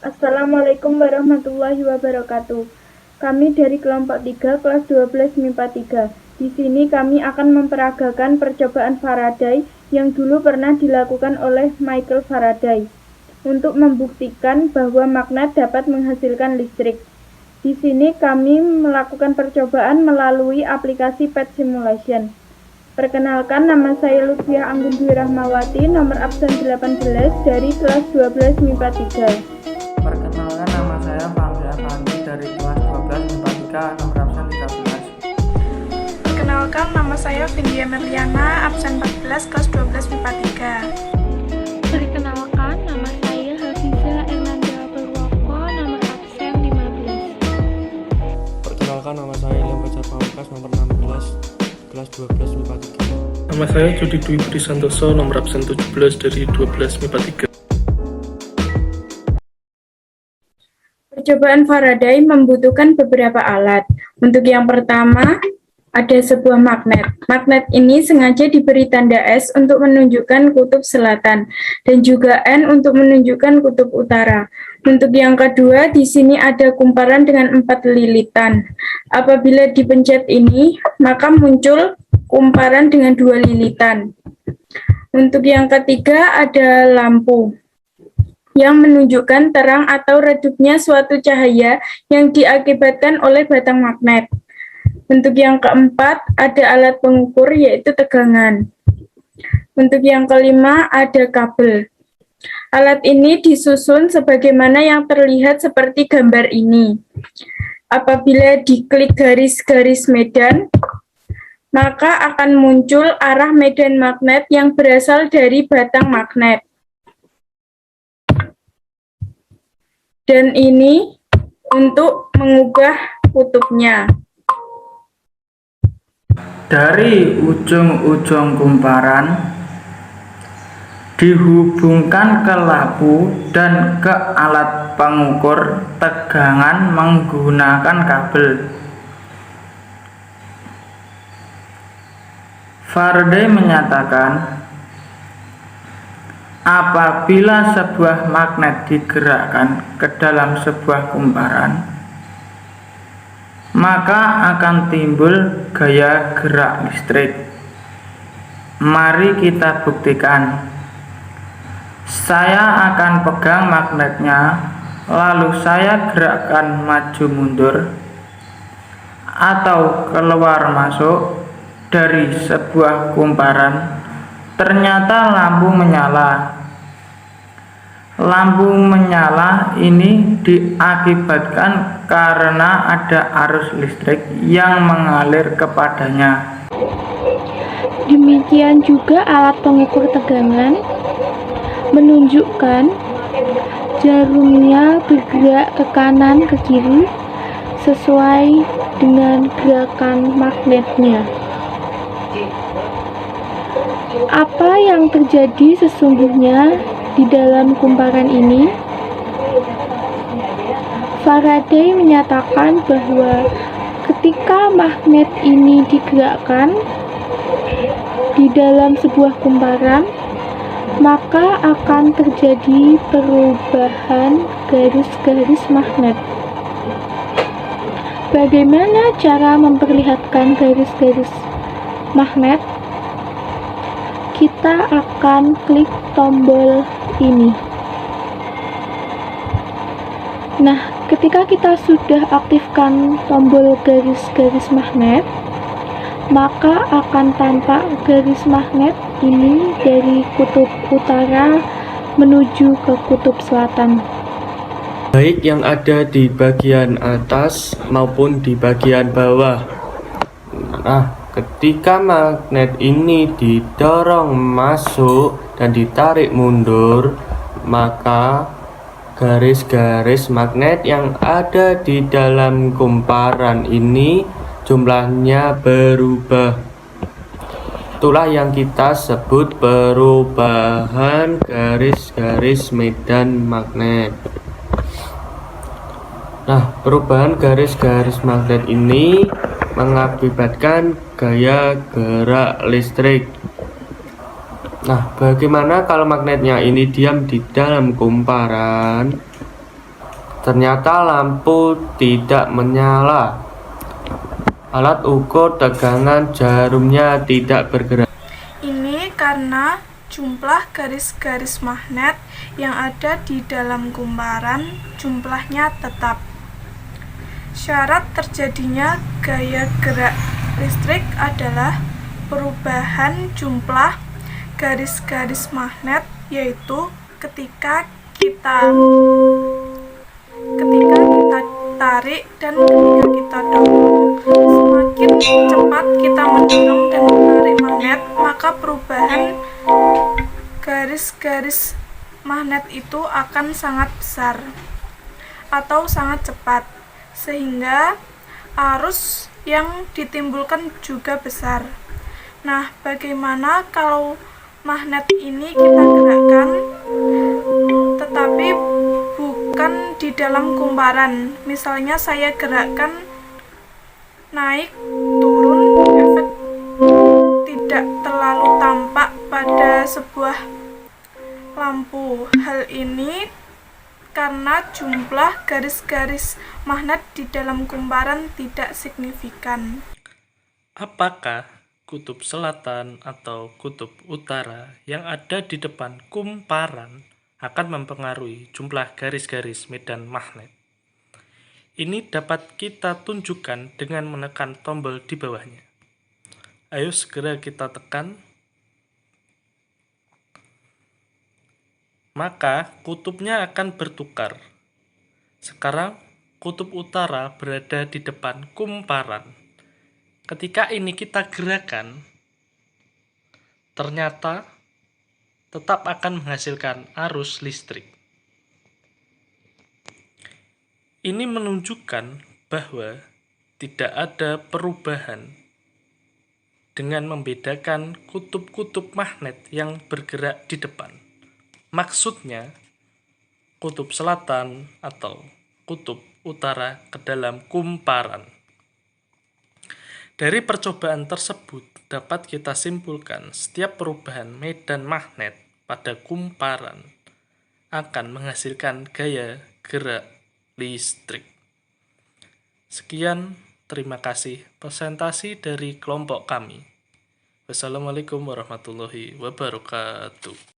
Assalamualaikum warahmatullahi wabarakatuh. Kami dari kelompok 3 kelas 12 MIPA 3. Di sini kami akan memperagakan percobaan Faraday yang dulu pernah dilakukan oleh Michael Faraday untuk membuktikan bahwa magnet dapat menghasilkan listrik. Di sini kami melakukan percobaan melalui aplikasi PET Simulation. Perkenalkan, nama saya Lutfiah Anggun Dwi Rahmawati, nomor absen 18 dari kelas 12 MIPA 3. Perkenalkan, nama saya Fahmi Afandi dari kelas 12 MIPA 3, nomor absen 13. Perkenalkan, nama saya Vindia Merliana, absen 14, kelas 12 MIPA 3. Perkenalkan, nama saya Hafiza Ernanda Purwoko, nomor absen 15. Perkenalkan, nama saya Ilham Fajar Pamungkas, nomor 16, kelas 12 MIPA 3. Nama saya Jody Dwi Budi Santoso, nomor absen 17 dari 12 MIPA 3. Percobaan Faraday membutuhkan beberapa alat. Untuk yang pertama, ada sebuah magnet. Magnet ini sengaja diberi tanda S untuk menunjukkan kutub selatan dan juga N untuk menunjukkan kutub utara. Untuk yang kedua, di sini ada kumparan dengan 4 lilitan. Apabila dipencet ini, maka muncul kumparan dengan 2 lilitan. Untuk yang ketiga, ada lampu yang menunjukkan terang atau redupnya suatu cahaya yang diakibatkan oleh batang magnet. Untuk yang keempat, ada alat pengukur yaitu tegangan. Untuk yang kelima, ada kabel. Alat ini disusun sebagaimana yang terlihat seperti gambar ini. Apabila diklik garis-garis medan, maka akan muncul arah medan magnet yang berasal dari batang magnet. Dan ini untuk mengubah kutubnya. Dari ujung-ujung kumparan dihubungkan ke lampu dan ke alat pengukur tegangan menggunakan kabel. Faraday menyatakan, apabila sebuah magnet digerakkan ke dalam sebuah kumparan, maka akan timbul gaya gerak listrik. Mari kita buktikan. Saya akan pegang magnetnya, lalu saya gerakkan maju mundur atau keluar masuk dari sebuah kumparan. Ternyata lampu menyala. Lampu menyala ini diakibatkan karena ada arus listrik yang mengalir kepadanya. Demikian juga alat pengukur tegangan menunjukkan jarumnya bergerak ke kanan ke kiri sesuai dengan gerakan magnetnya. Apa yang terjadi sesungguhnya di dalam kumparan ini? Faraday menyatakan bahwa ketika magnet ini digerakkan di dalam sebuah kumparan, maka akan terjadi perubahan garis-garis magnet. Bagaimana cara memperlihatkan garis-garis magnet? Kita akan klik tombol ini. Nah, ketika kita sudah aktifkan tombol garis-garis magnet, maka akan tampak garis magnet ini dari kutub utara menuju ke kutub selatan. Baik yang ada di bagian atas maupun di bagian bawah. Nah, ketika magnet ini didorong masuk dan ditarik mundur, maka garis-garis magnet yang ada di dalam kumparan ini jumlahnya berubah. Itulah yang kita sebut perubahan garis-garis medan magnet. Nah, perubahan garis-garis magnet ini mengakibatkan gaya gerak listrik. Nah, bagaimana kalau magnetnya ini diam di dalam kumparan? Ternyata lampu tidak menyala. Alat ukur tegangan jarumnya tidak bergerak. Ini karena jumlah garis-garis magnet yang ada di dalam kumparan jumlahnya tetap. Syarat terjadinya gaya gerak listrik adalah perubahan jumlah garis-garis magnet, yaitu ketika kita tarik dan ketika kita dorong. Semakin cepat kita mendorong dan menarik magnet, maka perubahan garis-garis magnet itu akan sangat besar atau sangat cepat, sehingga arus yang ditimbulkan juga besar. Nah, bagaimana kalau magnet ini kita gerakkan tetapi bukan di dalam kumparan? Misalnya saya gerakkan naik turun, efek tidak terlalu tampak pada sebuah lampu. Hal ini karena jumlah garis-garis magnet di dalam kumparan tidak signifikan. Apakah kutub selatan atau kutub utara yang ada di depan kumparan akan mempengaruhi jumlah garis-garis medan magnet? Ini dapat kita tunjukkan dengan menekan tombol di bawahnya. Ayo segera kita tekan. Maka kutubnya akan bertukar. Sekarang kutub utara berada di depan kumparan. Ketika ini kita gerakan, ternyata tetap akan menghasilkan arus listrik. Ini menunjukkan bahwa tidak ada perubahan dengan membedakan kutub-kutub magnet yang bergerak di depan. Maksudnya, kutub selatan atau kutub utara ke dalam kumparan. Dari percobaan tersebut dapat kita simpulkan setiap perubahan medan magnet pada kumparan akan menghasilkan gaya gerak listrik. Sekian, terima kasih presentasi dari kelompok kami. Wassalamualaikum warahmatullahi wabarakatuh.